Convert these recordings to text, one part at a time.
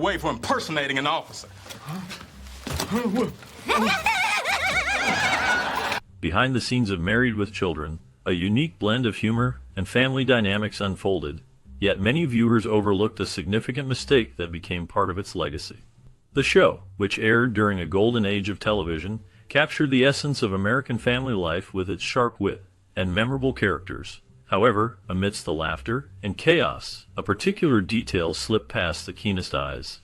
away for impersonating an officer. Behind the scenes of Married with Children, a unique blend of humor and family dynamics unfolded, yet many viewers overlooked a significant mistake that became part of its legacy. The show, which aired during a golden age of television, captured the essence of American family life with its sharp wit and memorable characters. However, amidst the laughter and chaos, a particular detail slipped past the keenest eyes.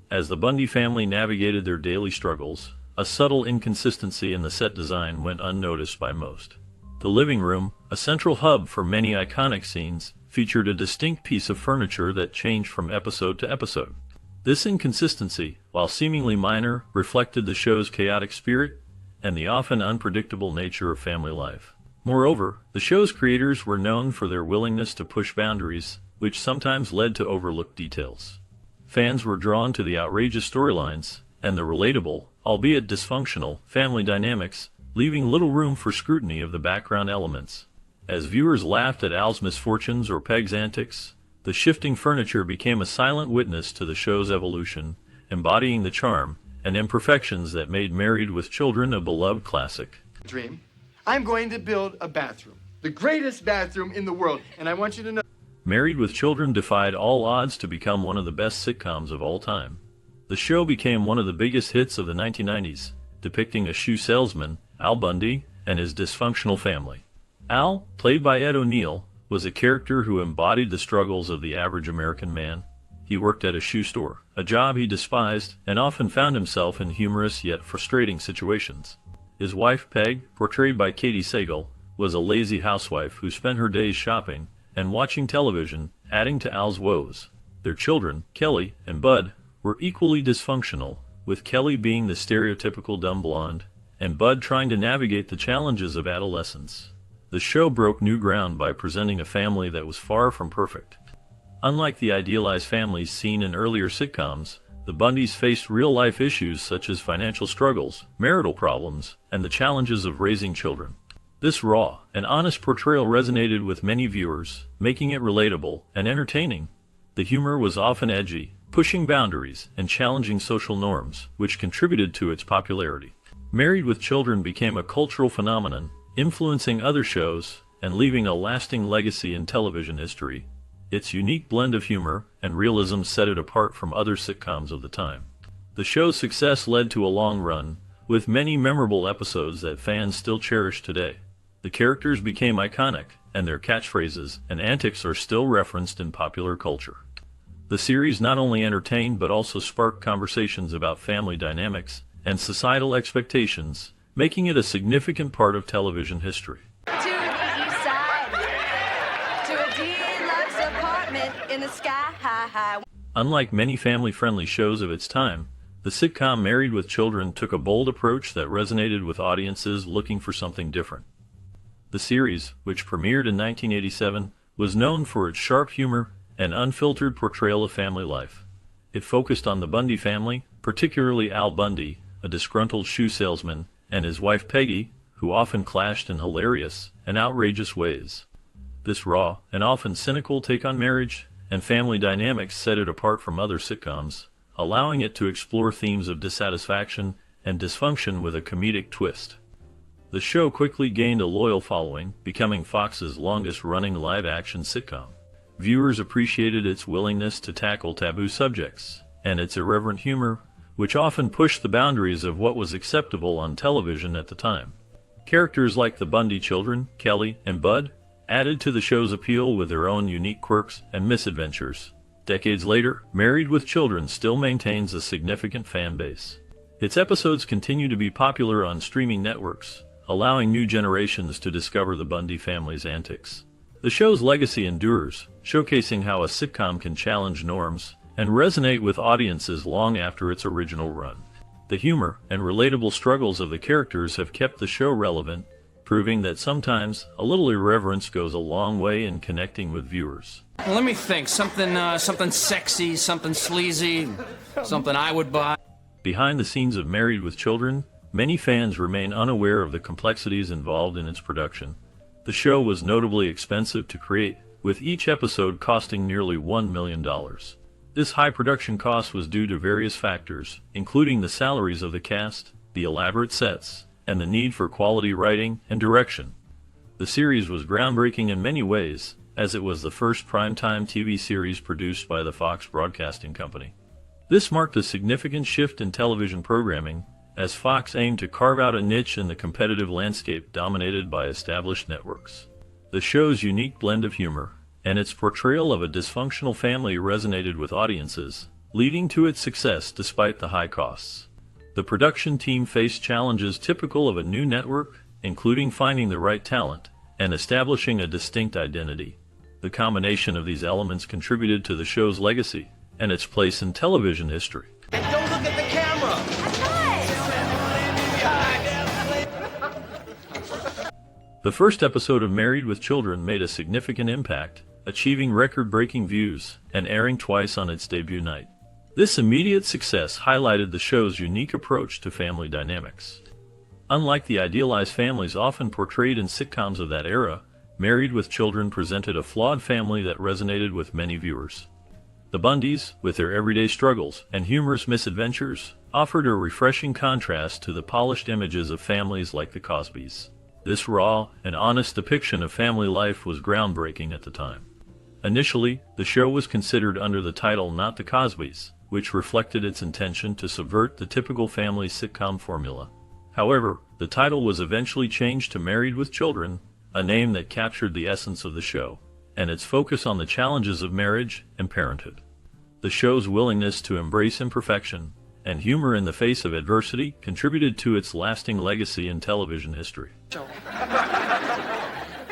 As the Bundy family navigated their daily struggles, a subtle inconsistency in the set design went unnoticed by most. The living room, a central hub for many iconic scenes, featured a distinct piece of furniture that changed from episode to episode. This inconsistency, while seemingly minor, reflected the show's chaotic spirit and the often unpredictable nature of family life. Moreover, the show's creators were known for their willingness to push boundaries, which sometimes led to overlooked details. Fans were drawn to the outrageous storylines and the relatable, albeit dysfunctional, family dynamics, leaving little room for scrutiny of the background elements. As viewers laughed at Al's misfortunes or Peg's antics, the shifting furniture became a silent witness to the show's evolution, embodying the charm and imperfections that made Married with Children a beloved classic. Dream. I'm going to build a bathroom, the greatest bathroom in the world, and I want you to know. Married with Children defied all odds to become one of the best sitcoms of all time. The show became one of the biggest hits of the 1990s, depicting a shoe salesman, Al Bundy, and his dysfunctional family. Al, played by Ed O'Neill, was a character who embodied the struggles of the average American man. He worked at a shoe store, a job he despised, and often found himself in humorous yet frustrating situations. His wife, Peg, portrayed by Katie Sagal, was a lazy housewife who spent her days shopping and watching television, adding to Al's woes. Their children, Kelly and Bud, were equally dysfunctional, with Kelly being the stereotypical dumb blonde, and Bud trying to navigate the challenges of adolescence. The show broke new ground by presenting a family that was far from perfect. Unlike the idealized families seen in earlier sitcoms, the Bundys faced real-life issues such as financial struggles, marital problems, and the challenges of raising children. This raw and honest portrayal resonated with many viewers, making it relatable and entertaining. The humor was often edgy, pushing boundaries and challenging social norms, which contributed to its popularity. Married with Children became a cultural phenomenon, influencing other shows and leaving a lasting legacy in television history. Its unique blend of humor and realism set it apart from other sitcoms of the time. The show's success led to a long run, with many memorable episodes that fans still cherish today. The characters became iconic, and their catchphrases and antics are still referenced in popular culture. The series not only entertained but also sparked conversations about family dynamics and societal expectations, making it a significant part of television history. To the east side, to a deluxe apartment in the sky high. Unlike many family-friendly shows of its time, the sitcom Married with Children took a bold approach that resonated with audiences looking for something different. The series, which premiered in 1987, was known for its sharp humor and unfiltered portrayal of family life. It focused on the Bundy family, particularly Al Bundy, a disgruntled shoe salesman, and his wife Peggy, who often clashed in hilarious and outrageous ways. This raw and often cynical take on marriage and family dynamics set it apart from other sitcoms, allowing it to explore themes of dissatisfaction and dysfunction with a comedic twist. The show quickly gained a loyal following, becoming Fox's longest-running live-action sitcom. Viewers appreciated its willingness to tackle taboo subjects, and its irreverent humor, which often pushed the boundaries of what was acceptable on television at the time. Characters like the Bundy children, Kelly and Bud, added to the show's appeal with their own unique quirks and misadventures. Decades later, Married with Children still maintains a significant fan base. Its episodes continue to be popular on streaming networks, allowing new generations to discover the Bundy family's antics. The show's legacy endures, showcasing how a sitcom can challenge norms and resonate with audiences long after its original run. The humor and relatable struggles of the characters have kept the show relevant, proving that sometimes a little irreverence goes a long way in connecting with viewers. Well, let me think. Something sexy, something sleazy, something I would buy. Behind the scenes of Married with Children, many fans remain unaware of the complexities involved in its production. The show was notably expensive to create, with each episode costing nearly $1 million. This high production cost was due to various factors, including the salaries of the cast, the elaborate sets, and the need for quality writing and direction. The series was groundbreaking in many ways, as it was the first primetime TV series produced by the Fox Broadcasting Company. This marked a significant shift in television programming, as Fox aimed to carve out a niche in the competitive landscape dominated by established networks. The show's unique blend of humor and its portrayal of a dysfunctional family resonated with audiences, leading to its success despite the high costs. The production team faced challenges typical of a new network, including finding the right talent and establishing a distinct identity. The combination of these elements contributed to the show's legacy and its place in television history. And don't look at the camera! The first episode of Married with Children made a significant impact, achieving record-breaking views and airing twice on its debut night. This immediate success highlighted the show's unique approach to family dynamics. Unlike the idealized families often portrayed in sitcoms of that era, Married with Children presented a flawed family that resonated with many viewers. The Bundys, with their everyday struggles and humorous misadventures, offered a refreshing contrast to the polished images of families like the Cosbys. This raw and honest depiction of family life was groundbreaking at the time. Initially, the show was considered under the title Not the Cosbys, which reflected its intention to subvert the typical family sitcom formula. However, the title was eventually changed to Married with Children, a name that captured the essence of the show and its focus on the challenges of marriage and parenthood. The show's willingness to embrace imperfection and humor in the face of adversity contributed to its lasting legacy in television history. I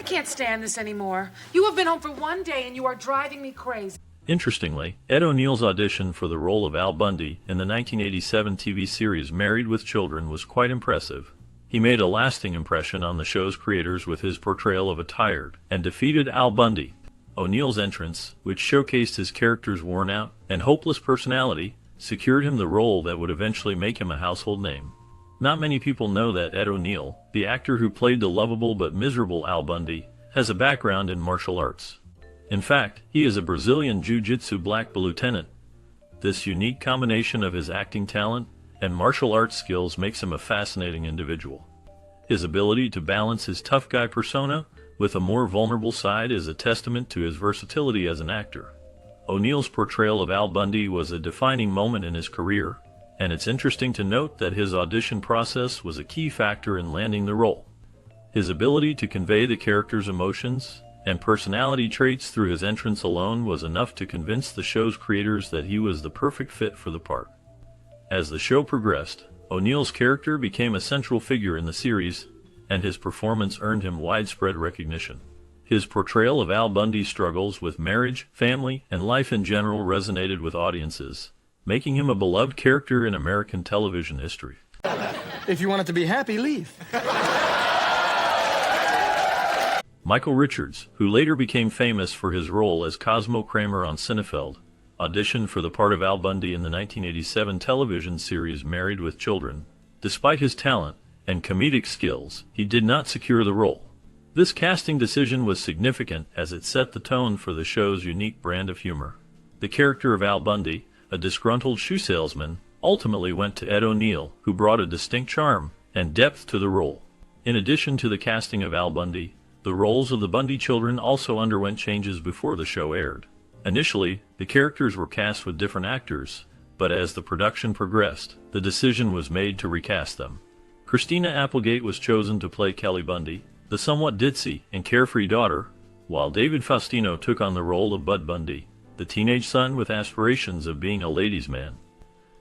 can't stand this anymore. You have been home for one day and you are driving me crazy. Interestingly, Ed O'Neill's audition for the role of Al Bundy in the 1987 TV series Married with Children was quite impressive. He made a lasting impression on the show's creators with his portrayal of a tired and defeated Al Bundy. O'Neill's entrance, which showcased his character's worn-out and hopeless personality, secured him the role that would eventually make him a household name. Not many people know that Ed O'Neill, the actor who played the lovable but miserable Al Bundy, has a background in martial arts. In fact, he is a Brazilian jiu-jitsu black belt lieutenant. This unique combination of his acting talent and martial arts skills makes him a fascinating individual. His ability to balance his tough guy persona with a more vulnerable side is a testament to his versatility as an actor. O'Neill's portrayal of Al Bundy was a defining moment in his career, and it's interesting to note that his audition process was a key factor in landing the role. His ability to convey the character's emotions and personality traits through his entrance alone was enough to convince the show's creators that he was the perfect fit for the part. As the show progressed, O'Neill's character became a central figure in the series, and his performance earned him widespread recognition. His portrayal of Al Bundy's struggles with marriage, family, and life in general resonated with audiences, making him a beloved character in American television history. If you want it to be happy, leave. Michael Richards, who later became famous for his role as Cosmo Kramer on Seinfeld, auditioned for the part of Al Bundy in the 1987 television series Married with Children. Despite his talent and comedic skills, he did not secure the role. This casting decision was significant as it set the tone for the show's unique brand of humor. The character of Al Bundy, a disgruntled shoe salesman, ultimately went to Ed O'Neill, who brought a distinct charm and depth to the role. In addition to the casting of Al Bundy, the roles of the Bundy children also underwent changes before the show aired. Initially, the characters were cast with different actors, but as the production progressed, the decision was made to recast them. Christina Applegate was chosen to play Kelly Bundy, the somewhat ditzy and carefree daughter, while David Faustino took on the role of Bud Bundy, the teenage son with aspirations of being a ladies' man.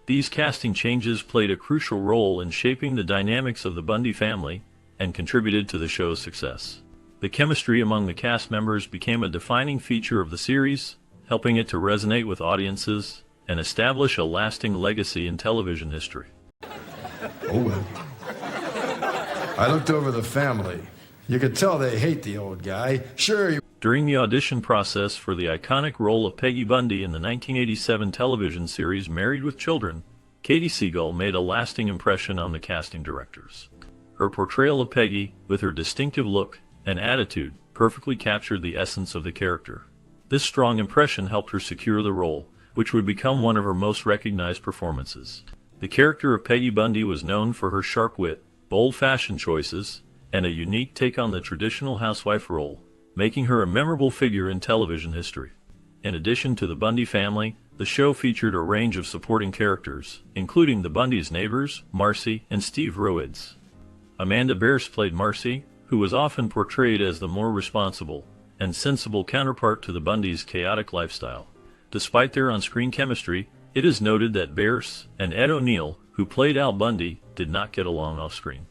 These casting changes played a crucial role in shaping the dynamics of the Bundy family and contributed to the show's success. The chemistry among the cast members became a defining feature of the series, helping it to resonate with audiences and establish a lasting legacy in television history. Oh well. I looked over the family. You could tell they hate the old guy. Sure. During the audition process for the iconic role of Peggy Bundy in the 1987 television series Married with Children, Katie Siegel made a lasting impression on the casting directors. Her portrayal of Peggy, with her distinctive look and attitude, perfectly captured the essence of the character. This strong impression helped her secure the role, which would become one of her most recognized performances. The character of Peggy Bundy was known for her sharp wit, bold fashion choices, and a unique take on the traditional housewife role, making her a memorable figure in television history. In addition to the Bundy family, the show featured a range of supporting characters, including the Bundys' neighbors, Marcy and Steve Roids. Amanda Bearse played Marcy, who was often portrayed as the more responsible and sensible counterpart to the Bundys' chaotic lifestyle. Despite their on-screen chemistry, it is noted that Bearse and Ed O'Neill, who played Al Bundy, did not get along off-screen.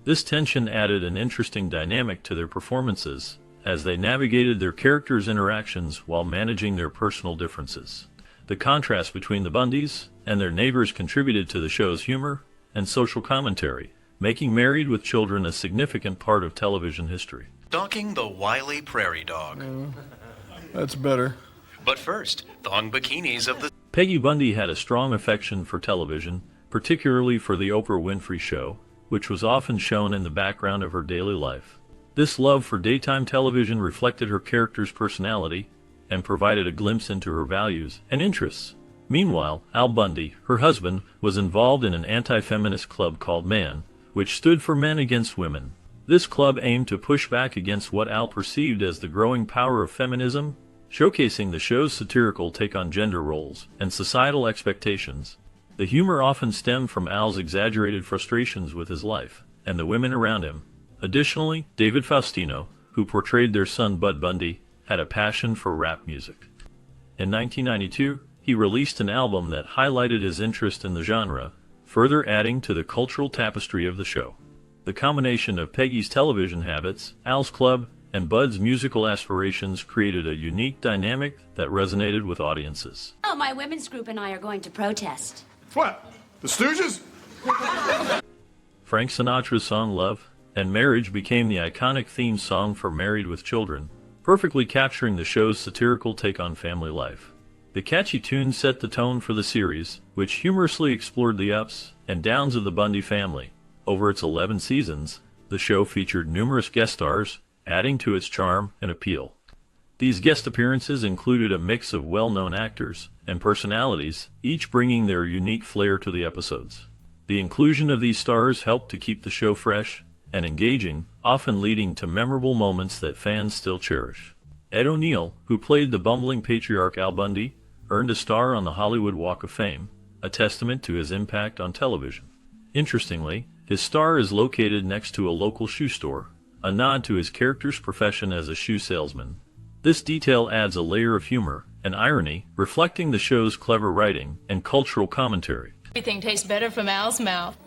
This tension added an interesting dynamic to their performances, as they navigated their characters' interactions while managing their personal differences. The contrast between the Bundys and their neighbors contributed to the show's humor and social commentary, making Married with Children a significant part of television history. Stalking the wily prairie dog. That's better. But first, thong bikinis of the... Peggy Bundy had a strong affection for television, particularly for The Oprah Winfrey Show, which was often shown in the background of her daily life. This love for daytime television reflected her character's personality and provided a glimpse into her values and interests. Meanwhile, Al Bundy, her husband, was involved in an anti-feminist club called MAN, which stood for Men Against Women. This club aimed to push back against what Al perceived as the growing power of feminism, showcasing the show's satirical take on gender roles and societal expectations. The humor often stemmed from Al's exaggerated frustrations with his life and the women around him. Additionally, David Faustino, who portrayed their son Bud Bundy, had a passion for rap music. In 1992, he released an album that highlighted his interest in the genre, further adding to the cultural tapestry of the show. The combination of Peggy's television habits, Al's club, and Bud's musical aspirations created a unique dynamic that resonated with audiences. Oh, my women's group and I are going to protest. What? The Stooges? Frank Sinatra's song Love and Marriage became the iconic theme song for Married with Children, perfectly capturing the show's satirical take on family life. The catchy tune set the tone for the series, which humorously explored the ups and downs of the Bundy family. Over its 11 seasons, the show featured numerous guest stars, adding to its charm and appeal. These guest appearances included a mix of well-known actors and personalities, each bringing their unique flair to the episodes. The inclusion of these stars helped to keep the show fresh and engaging, often leading to memorable moments that fans still cherish. Ed O'Neill, who played the bumbling patriarch Al Bundy, earned a star on the Hollywood Walk of Fame, a testament to his impact on television. Interestingly, his star is located next to a local shoe store, a nod to his character's profession as a shoe salesman. This detail adds a layer of humor and irony, reflecting the show's clever writing and cultural commentary. Everything tastes better from Al's mouth.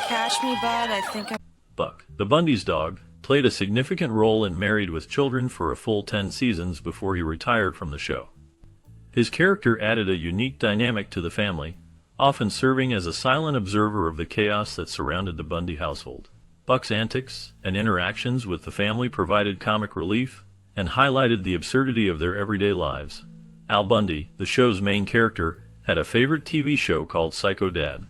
Catch me, bud. I think Buck, the Bundy's dog, played a significant role in Married with Children for a full 10 seasons before he retired from the show. His character added a unique dynamic to the family, often serving as a silent observer of the chaos that surrounded the Bundy household. Buck's antics and interactions with the family provided comic relief and highlighted the absurdity of their everyday lives. Al Bundy, the show's main character, had a favorite TV show called Psycho Dad.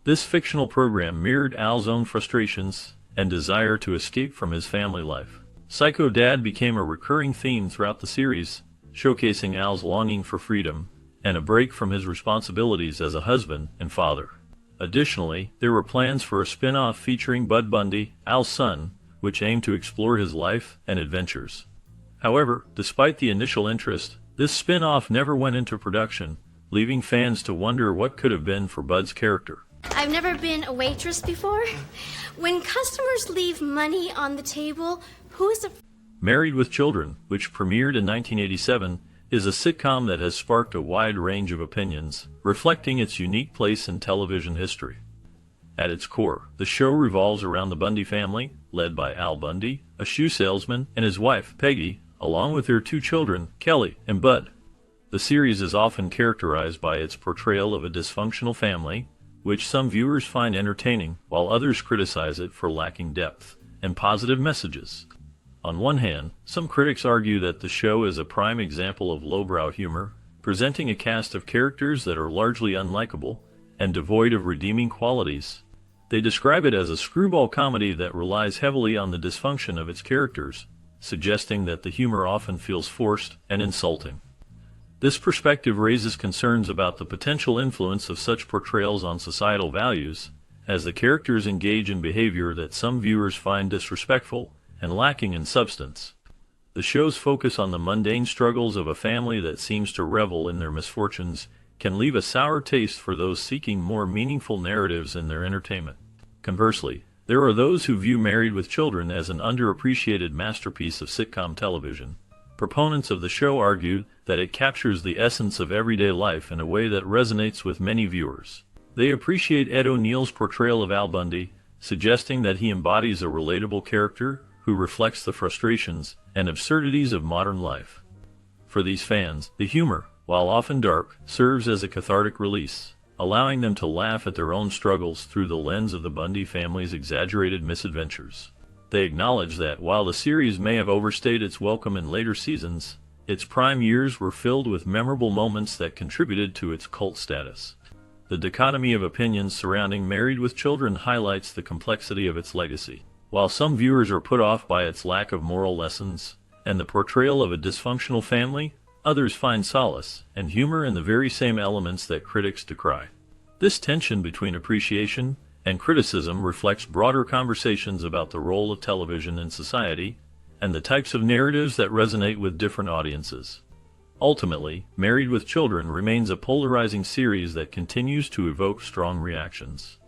This fictional program mirrored Al's own frustrations and desire to escape from his family life. Psycho Dad became a recurring theme throughout the series, showcasing Al's longing for freedom and a break from his responsibilities as a husband and father. Additionally, there were plans for a spin-off featuring Bud Bundy, Al's son, which aimed to explore his life and adventures. However, despite the initial interest, this spin-off never went into production, leaving fans to wonder what could have been for Bud's character. I've never been a waitress before. When customers leave money on the table, who is the... Married with Children, which premiered in 1987, is a sitcom that has sparked a wide range of opinions, reflecting its unique place in television history. At its core, the show revolves around the Bundy family, led by Al Bundy, a shoe salesman, and his wife, Peggy, along with their 2 children, Kelly and Bud. The series is often characterized by its portrayal of a dysfunctional family, which some viewers find entertaining, while others criticize it for lacking depth and positive messages. On one hand, some critics argue that the show is a prime example of lowbrow humor, presenting a cast of characters that are largely unlikable and devoid of redeeming qualities. They describe it as a screwball comedy that relies heavily on the dysfunction of its characters, suggesting that the humor often feels forced and insulting. This perspective raises concerns about the potential influence of such portrayals on societal values, as the characters engage in behavior that some viewers find disrespectful and lacking in substance. The show's focus on the mundane struggles of a family that seems to revel in their misfortunes can leave a sour taste for those seeking more meaningful narratives in their entertainment. Conversely, there are those who view Married with Children as an underappreciated masterpiece of sitcom television. Proponents of the show argue that it captures the essence of everyday life in a way that resonates with many viewers. They appreciate Ed O'Neill's portrayal of Al Bundy, suggesting that he embodies a relatable character who reflects the frustrations and absurdities of modern life. For these fans, the humor, while often dark, serves as a cathartic release, allowing them to laugh at their own struggles through the lens of the Bundy family's exaggerated misadventures. They acknowledge that while the series may have overstayed its welcome in later seasons, its prime years were filled with memorable moments that contributed to its cult status. The dichotomy of opinions surrounding Married with Children highlights the complexity of its legacy. While some viewers are put off by its lack of moral lessons and the portrayal of a dysfunctional family, others find solace and humor in the very same elements that critics decry. This tension between appreciation and criticism reflects broader conversations about the role of television in society and the types of narratives that resonate with different audiences. Ultimately, Married with Children remains a polarizing series that continues to evoke strong reactions.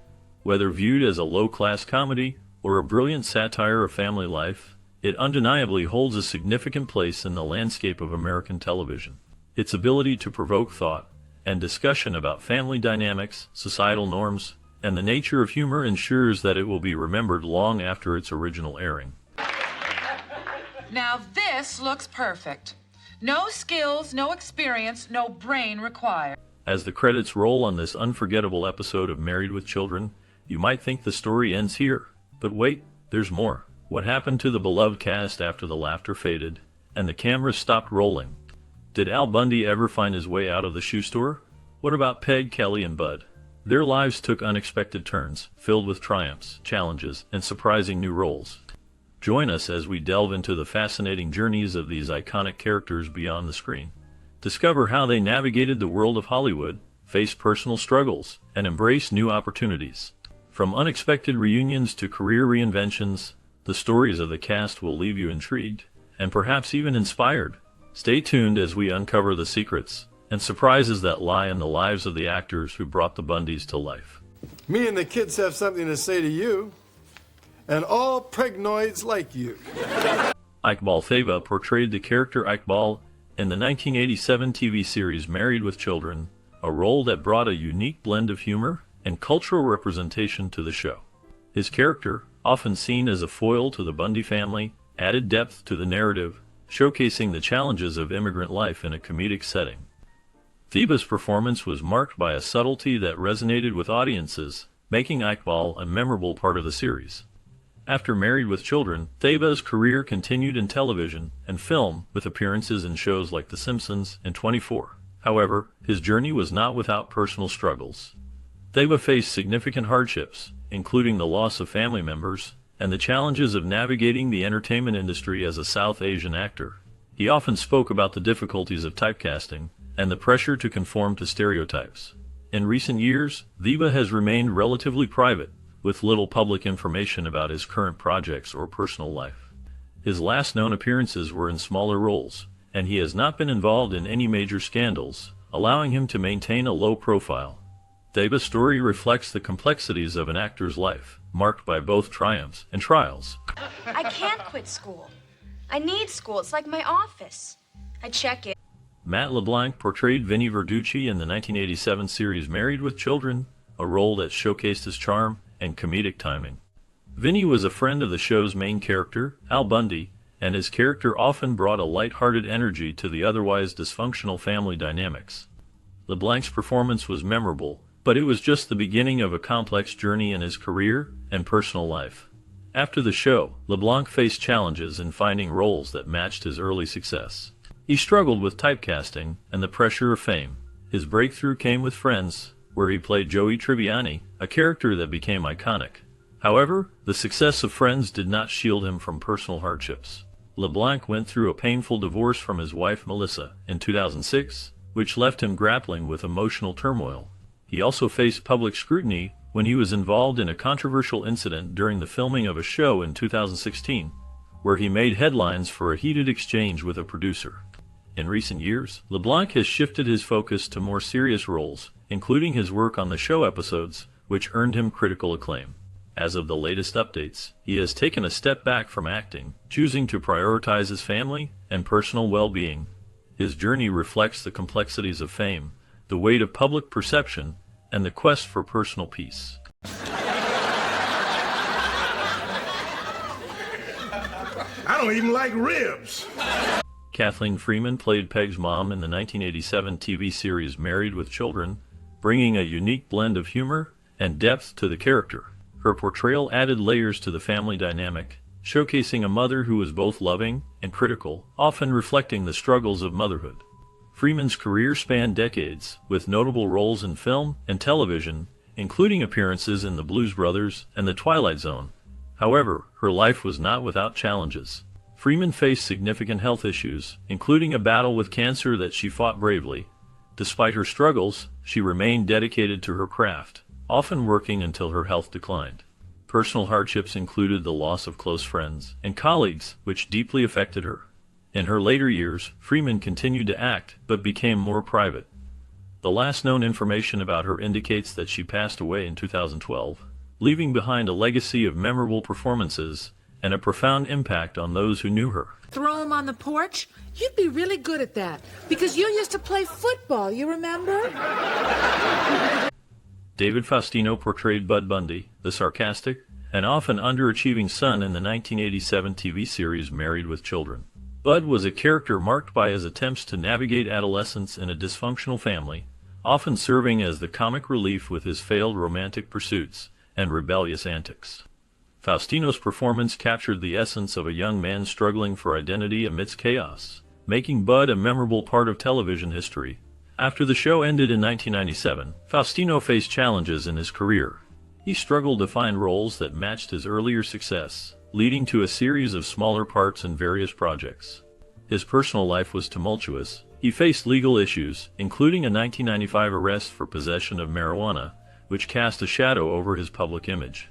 Whether viewed as a low-class comedy or a brilliant satire of family life, it undeniably holds a significant place in the landscape of American television. Its ability to provoke thought and discussion about family dynamics, societal norms, and the nature of humor ensures that it will be remembered long after its original airing. Now this looks perfect. No skills, no experience, no brain required. As the credits roll on this unforgettable episode of Married with Children, you might think the story ends here. But wait, there's more. What happened to the beloved cast after the laughter faded and the cameras stopped rolling? Did Al Bundy ever find his way out of the shoe store? What about Peg, Kelly, and Bud? Their lives took unexpected turns, filled with triumphs, challenges, and surprising new roles. Join us as we delve into the fascinating journeys of these iconic characters beyond the screen. Discover how they navigated the world of Hollywood, faced personal struggles, and embraced new opportunities. From unexpected reunions to career reinventions, the stories of the cast will leave you intrigued, and perhaps even inspired. Stay tuned as we uncover the secrets and surprises that lie in the lives of the actors who brought the Bundys to life. Me and the kids have something to say to you, and all pregnoids like you. Iqbal Theba portrayed the character Iqbal in the 1987 TV series Married with Children, a role that brought a unique blend of humor and cultural representation to the show. His character, often seen as a foil to the Bundy family, added depth to the narrative, showcasing the challenges of immigrant life in a comedic setting. Theba's performance was marked by a subtlety that resonated with audiences, making Iqbal a memorable part of the series. After Married with Children, Theba's career continued in television and film with appearances in shows like The Simpsons and 24. However, his journey was not without personal struggles. Theba faced significant hardships, including the loss of family members and the challenges of navigating the entertainment industry as a South Asian actor. He often spoke about the difficulties of typecasting and the pressure to conform to stereotypes. In recent years, Theba has remained relatively private, with little public information about his current projects or personal life. His last known appearances were in smaller roles, and he has not been involved in any major scandals, allowing him to maintain a low profile. Theba's story reflects the complexities of an actor's life, marked by both triumphs and trials. I can't quit school. I need school. It's like my office. I check it. Matt LeBlanc portrayed Vinny Verducci in the 1987 series Married with Children, a role that showcased his charm and comedic timing. Vinny was a friend of the show's main character, Al Bundy, and his character often brought a light-hearted energy to the otherwise dysfunctional family dynamics. LeBlanc's performance was memorable, but it was just the beginning of a complex journey in his career and personal life. After the show, LeBlanc faced challenges in finding roles that matched his early success. He struggled with typecasting and the pressure of fame. His breakthrough came with Friends, where he played Joey Tribbiani, a character that became iconic. However, the success of Friends did not shield him from personal hardships. LeBlanc went through a painful divorce from his wife Melissa in 2006, which left him grappling with emotional turmoil. He also faced public scrutiny when he was involved in a controversial incident during the filming of a show in 2016, where he made headlines for a heated exchange with a producer. In recent years, LeBlanc has shifted his focus to more serious roles, including his work on the show episodes, which earned him critical acclaim. As of the latest updates, he has taken a step back from acting, choosing to prioritize his family and personal well-being. His journey reflects the complexities of fame, the weight of public perception, and the quest for personal peace. I don't even like ribs. Kathleen Freeman played Peg's mom in the 1987 TV series Married with Children, bringing a unique blend of humor and depth to the character. Her portrayal added layers to the family dynamic, showcasing a mother who was both loving and critical, often reflecting the struggles of motherhood. Freeman's career spanned decades, with notable roles in film and television, including appearances in The Blues Brothers and The Twilight Zone. However, her life was not without challenges. Freeman faced significant health issues, including a battle with cancer that she fought bravely. Despite her struggles, she remained dedicated to her craft, often working until her health declined. Personal hardships included the loss of close friends and colleagues, which deeply affected her. In her later years, Freeman continued to act, but became more private. The last known information about her indicates that she passed away in 2012, leaving behind a legacy of memorable performances and a profound impact on those who knew her. Throw him on the porch? You'd be really good at that, because you used to play football, you remember? David Faustino portrayed Bud Bundy, the sarcastic and often underachieving son in the 1987 TV series Married with Children. Bud was a character marked by his attempts to navigate adolescence in a dysfunctional family, often serving as the comic relief with his failed romantic pursuits and rebellious antics. Faustino's performance captured the essence of a young man struggling for identity amidst chaos, making Bud a memorable part of television history. After the show ended in 1997, Faustino faced challenges in his career. He struggled to find roles that matched his earlier success, leading to a series of smaller parts in various projects. His personal life was tumultuous. He faced legal issues, including a 1995 arrest for possession of marijuana, which cast a shadow over his public image.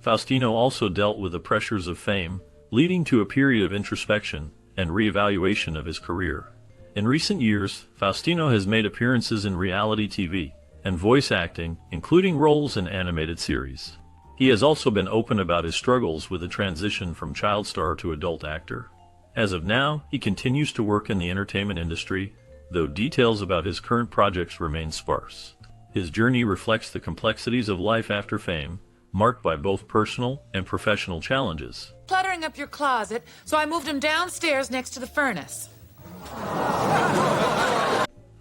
Faustino also dealt with the pressures of fame, leading to a period of introspection and reevaluation of his career. In recent years, Faustino has made appearances in reality TV and voice acting, including roles in animated series. He has also been open about his struggles with the transition from child star to adult actor. As of now, he continues to work in the entertainment industry, though details about his current projects remain sparse. His journey reflects the complexities of life after fame, marked by both personal and professional challenges. Cluttering up your closet, so I moved him downstairs next to the furnace.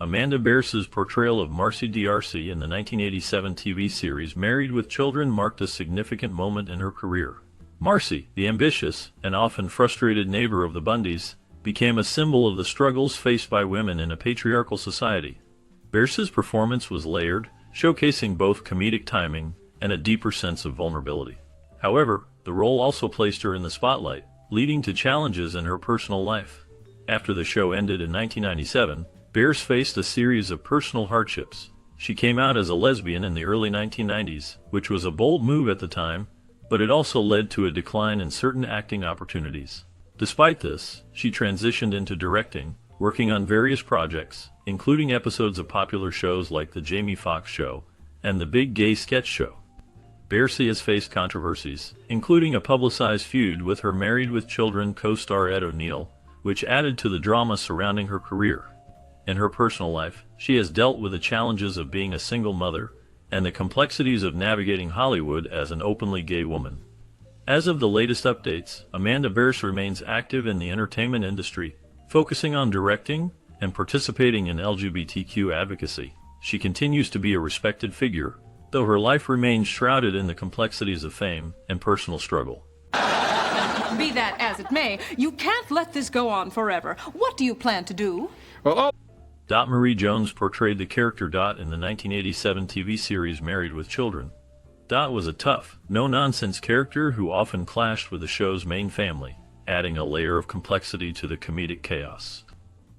Amanda Bearse's portrayal of Marcy D'Arcy in the 1987 TV series Married with Children marked a significant moment in her career. Marcy, the ambitious and often frustrated neighbor of the Bundys, became a symbol of the struggles faced by women in a patriarchal society. Bearse's performance was layered, showcasing both comedic timing and a deeper sense of vulnerability. However, the role also placed her in the spotlight, leading to challenges in her personal life. After the show ended in 1997, Bearse faced a series of personal hardships. She came out as a lesbian in the early 1990s, which was a bold move at the time, but it also led to a decline in certain acting opportunities. Despite this, she transitioned into directing, working on various projects, including episodes of popular shows like The Jamie Foxx Show and The Big Gay Sketch Show. Bearse has faced controversies, including a publicized feud with her Married with Children co-star Ed O'Neill, which added to the drama surrounding her career. In her personal life, she has dealt with the challenges of being a single mother and the complexities of navigating Hollywood as an openly gay woman. As of the latest updates, Amanda Bearse remains active in the entertainment industry, focusing on directing and participating in LGBTQ advocacy. She continues to be a respected figure, though her life remains shrouded in the complexities of fame and personal struggle. Be that as it may, you can't let this go on forever. What do you plan to do? Dot Marie Jones portrayed the character Dot in the 1987 TV series Married with Children. Dot was a tough, no-nonsense character who often clashed with the show's main family. adding a layer of complexity to the comedic chaos.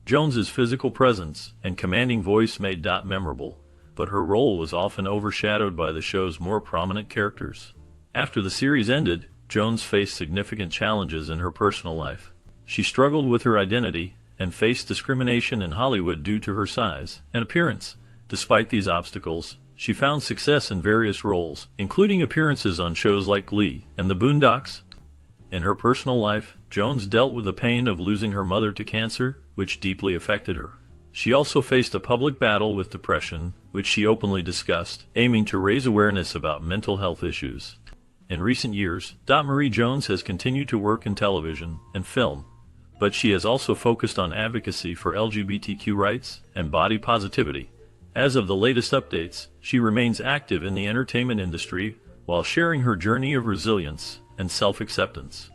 Jones's physical presence and commanding voice made Dot memorable, but her role was often overshadowed by the show's more prominent characters. After the series ended, Jones faced significant challenges in her personal life. She struggled with her identity and faced discrimination in Hollywood due to her size and appearance. Despite these obstacles, she found success in various roles, including appearances on shows like Glee and The Boondocks. In her personal life, Jones dealt with the pain of losing her mother to cancer, which deeply affected her. She also faced a public battle with depression, which she openly discussed, aiming to raise awareness about mental health issues. In recent years, Dot Marie Jones has continued to work in television and film, but she has also focused on advocacy for LGBTQ rights and body positivity. As of the latest updates, she remains active in the entertainment industry while sharing her journey of resilience and self-acceptance.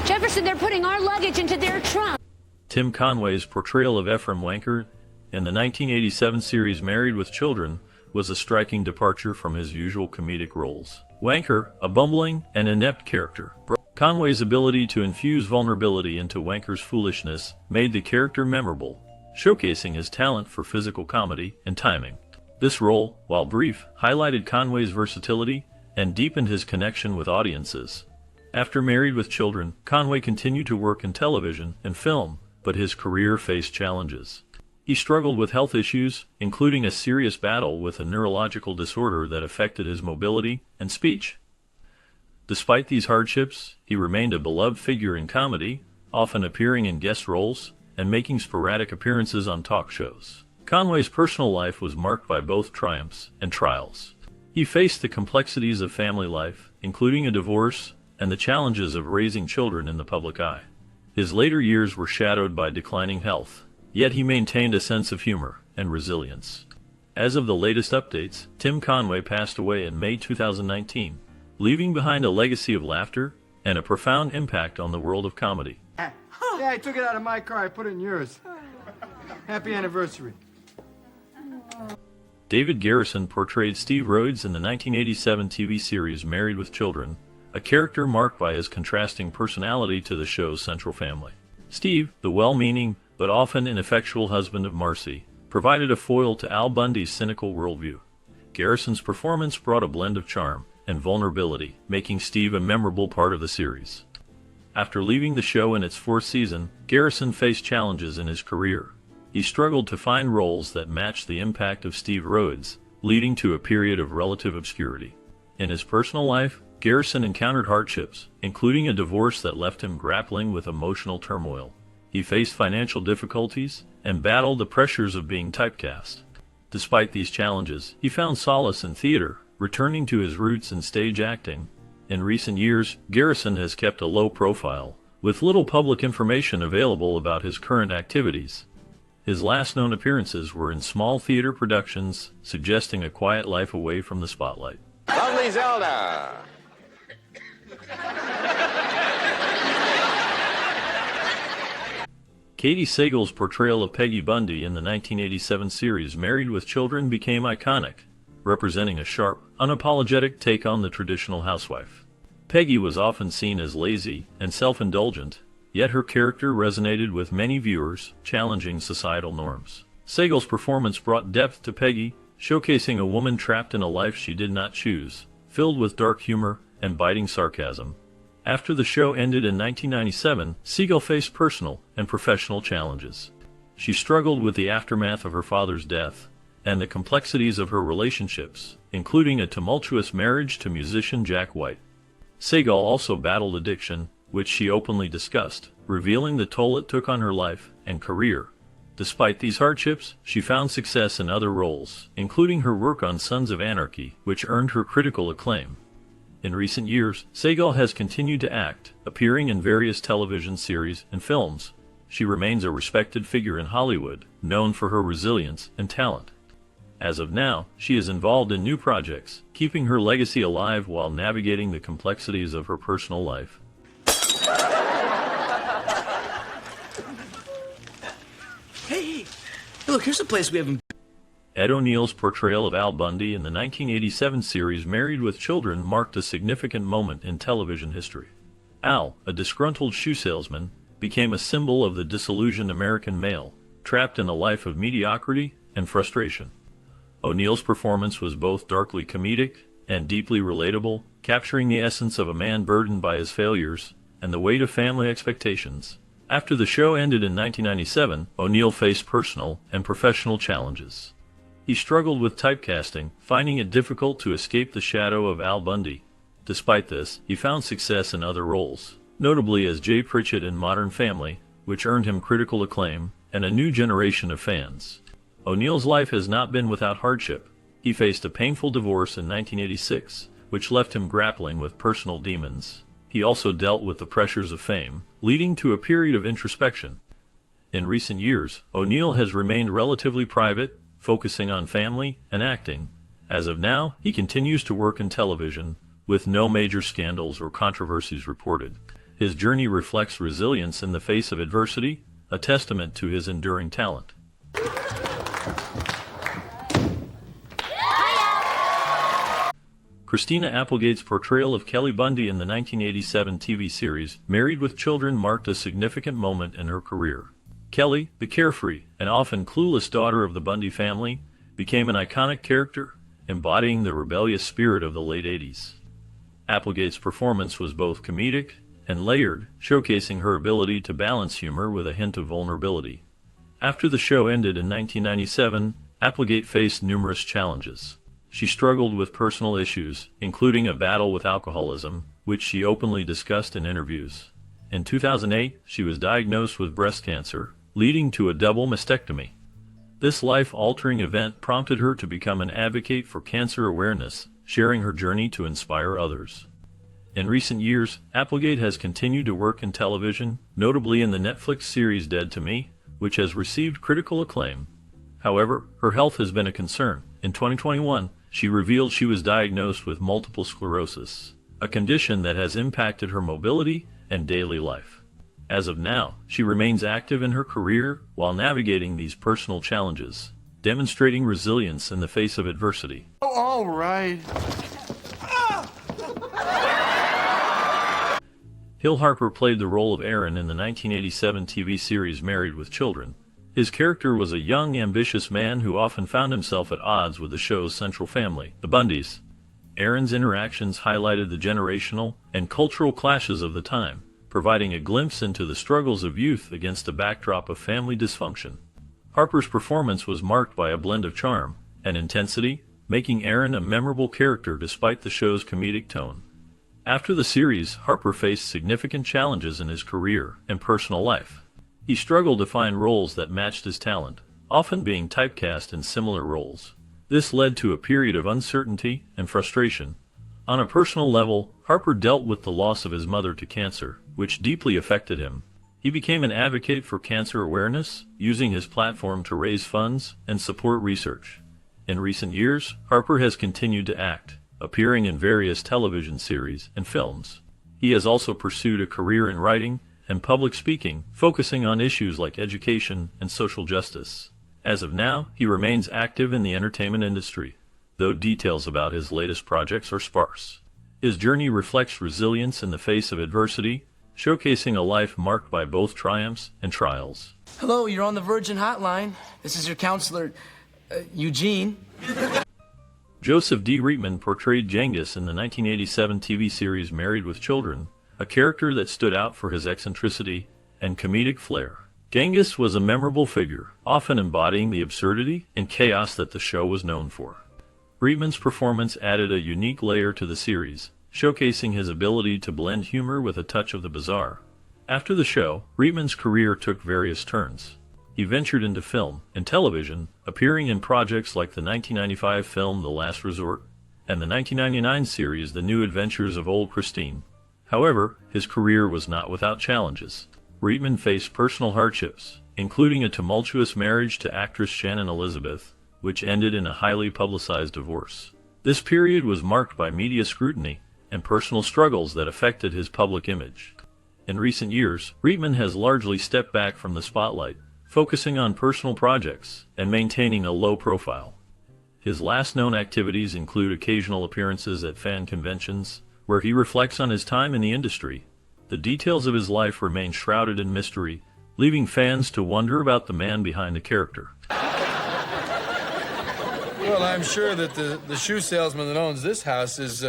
Jefferson, they're putting our luggage into their trunk. Tim Conway's portrayal of Ephraim Wanker in the 1987 series Married with Children was a striking departure from his usual comedic roles. Wanker, a bumbling and inept character. Conway's ability to infuse vulnerability into Wanker's foolishness made the character memorable, showcasing his talent for physical comedy and timing. This role, while brief, highlighted Conway's versatility and deepened his connection with audiences. After Married with Children, Conway continued to work in television and film, but his career faced challenges. He struggled with health issues, including a serious battle with a neurological disorder that affected his mobility and speech. Despite these hardships, he remained a beloved figure in comedy, often appearing in guest roles and making sporadic appearances on talk shows. Conway's personal life was marked by both triumphs and trials. He faced the complexities of family life, including a divorce and the challenges of raising children in the public eye. His later years were shadowed by declining health, yet he maintained a sense of humor and resilience. As of the latest updates, Tim Conway passed away in May 2019, leaving behind a legacy of laughter and a profound impact on the world of comedy. Yeah, I took it out of my car. I put it in yours. Happy anniversary. David Garrison portrayed Steve Rhodes in the 1987 TV series Married with Children, a character marked by his contrasting personality to the show's central family. Steve, the well-meaning but often ineffectual husband of Marcy, provided a foil to Al Bundy's cynical worldview. Garrison's performance brought a blend of charm and vulnerability, making Steve a memorable part of the series. After leaving the show in its fourth season, Garrison faced challenges in his career. He struggled to find roles that matched the impact of Steve Rhodes, leading to a period of relative obscurity. In his personal life, Garrison encountered hardships, including a divorce that left him grappling with emotional turmoil. He faced financial difficulties and battled the pressures of being typecast. Despite these challenges, he found solace in theater, returning to his roots in stage acting. In recent years, Garrison has kept a low profile, with little public information available about his current activities. His last known appearances were in small theater productions, suggesting a quiet life away from the spotlight. Lovely Zelda! Katie Saigel's portrayal of Peggy Bundy in the 1987 series Married with Children became iconic, representing a sharp, unapologetic take on the traditional housewife. Peggy was often seen as lazy and self-indulgent, yet her character resonated with many viewers, challenging societal norms. Saigel's performance brought depth to Peggy, showcasing a woman trapped in a life she did not choose, filled with dark humor and biting sarcasm. After the show ended in 1997, Saigel faced personal and professional challenges. She struggled with the aftermath of her father's death and the complexities of her relationships, including a tumultuous marriage to musician Jack White. Saigel also battled addiction, which she openly discussed, revealing the toll it took on her life and career. Despite these hardships, she found success in other roles, including her work on Sons of Anarchy, which earned her critical acclaim. In recent years, Saigel has continued to act, appearing in various television series and films. She remains a respected figure in Hollywood, known for her resilience and talent. As of now, she is involved in new projects, keeping her legacy alive while navigating the complexities of her personal life. Hey, look, here's a place we haven't. Ed O'Neill's portrayal of Al Bundy in the 1987 series Married with Children marked a significant moment in television history. Al, a disgruntled shoe salesman, became a symbol of the disillusioned American male, trapped in a life of mediocrity and frustration. O'Neill's performance was both darkly comedic and deeply relatable, capturing the essence of a man burdened by his failures and the weight of family expectations. After the show ended in 1997, O'Neill faced personal and professional challenges. He struggled with typecasting, finding it difficult to escape the shadow of Al Bundy. Despite this, he found success in other roles, notably as Jay Pritchett in Modern Family, which earned him critical acclaim and a new generation of fans. O'Neill's life has not been without hardship. He faced a painful divorce in 1986, which left him grappling with personal demons. He also dealt with the pressures of fame, leading to a period of introspection. In recent years, O'Neill has remained relatively private, focusing on family and acting. As of now, he continues to work in television, with no major scandals or controversies reported. His journey reflects resilience in the face of adversity, a testament to his enduring talent. Christina Applegate's portrayal of Kelly Bundy in the 1987 TV series Married with Children marked a significant moment in her career. Kelly, the carefree and often clueless daughter of the Bundy family, became an iconic character, embodying the rebellious spirit of the late 80s. Applegate's performance was both comedic and layered, showcasing her ability to balance humor with a hint of vulnerability. After the show ended in 1997, Applegate faced numerous challenges. She struggled with personal issues, including a battle with alcoholism, which she openly discussed in interviews. In 2008, she was diagnosed with breast cancer, leading to a double mastectomy. This life-altering event prompted her to become an advocate for cancer awareness, sharing her journey to inspire others. In recent years, Applegate has continued to work in television, notably in the Netflix series Dead to Me, which has received critical acclaim. However, her health has been a concern. In 2021, she revealed she was diagnosed with multiple sclerosis, a condition that has impacted her mobility and daily life. As of now, she remains active in her career while navigating these personal challenges, demonstrating resilience in the face of adversity. Oh, all right. Hill Harper played the role of Aaron in the 1987 TV series Married with Children. His character was a young, ambitious man who often found himself at odds with the show's central family, the Bundys. Aaron's interactions highlighted the generational and cultural clashes of the time, providing a glimpse into the struggles of youth against a backdrop of family dysfunction. Harper's performance was marked by a blend of charm and intensity, making Aaron a memorable character despite the show's comedic tone. After the series, Harper faced significant challenges in his career and personal life. He struggled to find roles that matched his talent, often being typecast in similar roles. This led to a period of uncertainty and frustration. On a personal level, Harper dealt with the loss of his mother to cancer, which deeply affected him. He became an advocate for cancer awareness, using his platform to raise funds and support research. In recent years, Harper has continued to act, appearing in various television series and films. He has also pursued a career in writing and public speaking, focusing on issues like education and social justice. As of now, he remains active in the entertainment industry, though details about his latest projects are sparse. His journey reflects resilience in the face of adversity, showcasing a life marked by both triumphs and trials. Hello, you're on the Virgin Hotline. This is your counselor, Eugene. Joseph D. Reitman portrayed Genghis in the 1987 TV series Married with Children, a character that stood out for his eccentricity and comedic flair. Genghis was a memorable figure, often embodying the absurdity and chaos that the show was known for. Reitman's performance added a unique layer to the series, showcasing his ability to blend humor with a touch of the bizarre. After the show, Reitman's career took various turns. He ventured into film and television, appearing in projects like the 1995 film The Last Resort and the 1999 series The New Adventures of Old Christine. However, his career was not without challenges. Reitman faced personal hardships, including a tumultuous marriage to actress Shannon Elizabeth, which ended in a highly publicized divorce. This period was marked by media scrutiny and personal struggles that affected his public image. In recent years, Reitman has largely stepped back from the spotlight, focusing on personal projects and maintaining a low profile. His last known activities include occasional appearances at fan conventions, where he reflects on his time in the industry. The details of his life remain shrouded in mystery, leaving fans to wonder about the man behind the character. Well, I'm sure that the shoe salesman that owns this house is...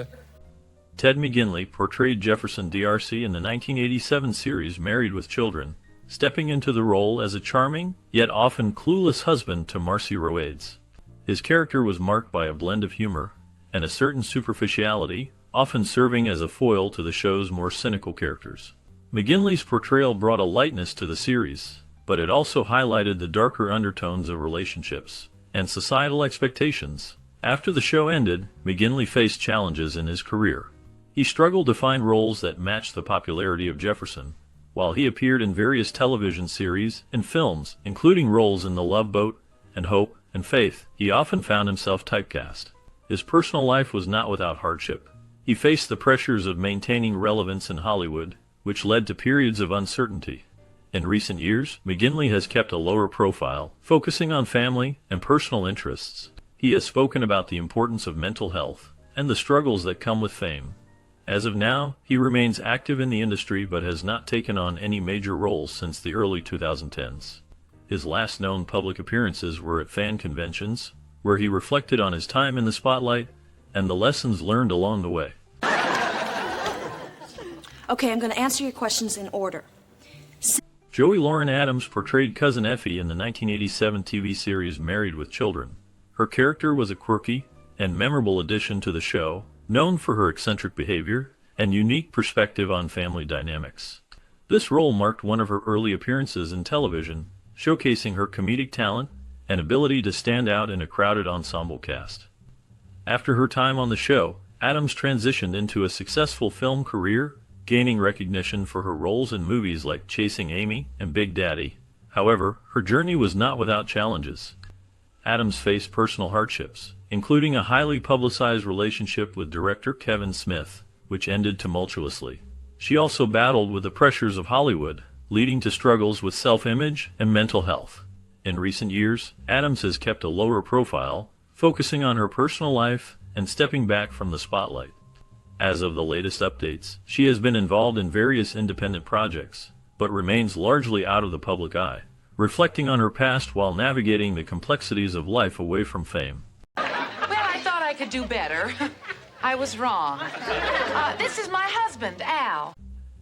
Ted McGinley portrayed Jefferson D'Arcy in the 1987 series Married with Children, stepping into the role as a charming, yet often clueless husband to Marcy Rhoades. His character was marked by a blend of humor and a certain superficiality, often serving as a foil to the show's more cynical characters. McGinley's portrayal brought a lightness to the series, but it also highlighted the darker undertones of relationships and societal expectations. After the show ended, McGinley faced challenges in his career. He struggled to find roles that matched the popularity of Jefferson. While he appeared in various television series and films, including roles in The Love Boat and Hope and Faith, he often found himself typecast. His personal life was not without hardship. He faced the pressures of maintaining relevance in Hollywood, which led to periods of uncertainty. In recent years, McGinley has kept a lower profile, focusing on family and personal interests. He has spoken about the importance of mental health and the struggles that come with fame. As of now, he remains active in the industry but has not taken on any major roles since the early 2010s. His last known public appearances were at fan conventions, where he reflected on his time in the spotlight and the lessons learned along the way. Okay, I'm going to answer your questions in order. Joey Lauren Adams portrayed Cousin Effie in the 1987 TV series Married with Children. Her character was a quirky and memorable addition to the show, known for her eccentric behavior and unique perspective on family dynamics. This role marked one of her early appearances in television, showcasing her comedic talent and ability to stand out in a crowded ensemble cast. After her time on the show, Adams transitioned into a successful film career, gaining recognition for her roles in movies like Chasing Amy and Big Daddy. However, her journey was not without challenges. Adams faced personal hardships, including a highly publicized relationship with director Kevin Smith, which ended tumultuously. She also battled with the pressures of Hollywood, leading to struggles with self-image and mental health. In recent years, Adams has kept a lower profile, focusing on her personal life and stepping back from the spotlight. As of the latest updates, she has been involved in various independent projects, but remains largely out of the public eye, reflecting on her past while navigating the complexities of life away from fame. Well, I thought I could do better. I was wrong. This is my husband, Al.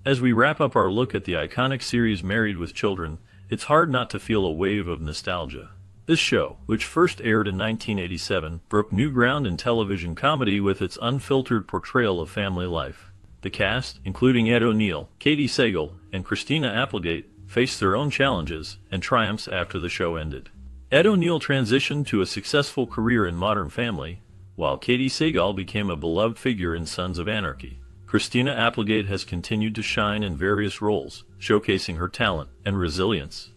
As we wrap up our look at the iconic series Married with Children, it's hard not to feel a wave of nostalgia. This show, which first aired in 1987, broke new ground in television comedy with its unfiltered portrayal of family life. The cast, including Ed O'Neill, Katie Sagal, and Christina Applegate, faced their own challenges and triumphs after the show ended. Ed O'Neill transitioned to a successful career in Modern Family, while Katie Sagal became a beloved figure in Sons of Anarchy. Christina Applegate has continued to shine in various roles, showcasing her talent and resilience.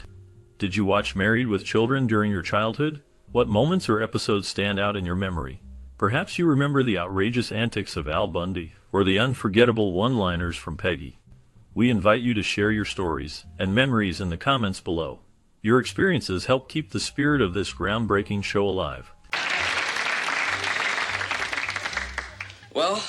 Did you watch Married with Children during your childhood? What moments or episodes stand out in your memory? Perhaps you remember the outrageous antics of Al Bundy or the unforgettable one-liners from Peggy. We invite you to share your stories and memories in the comments below. Your experiences help keep the spirit of this groundbreaking show alive. Well,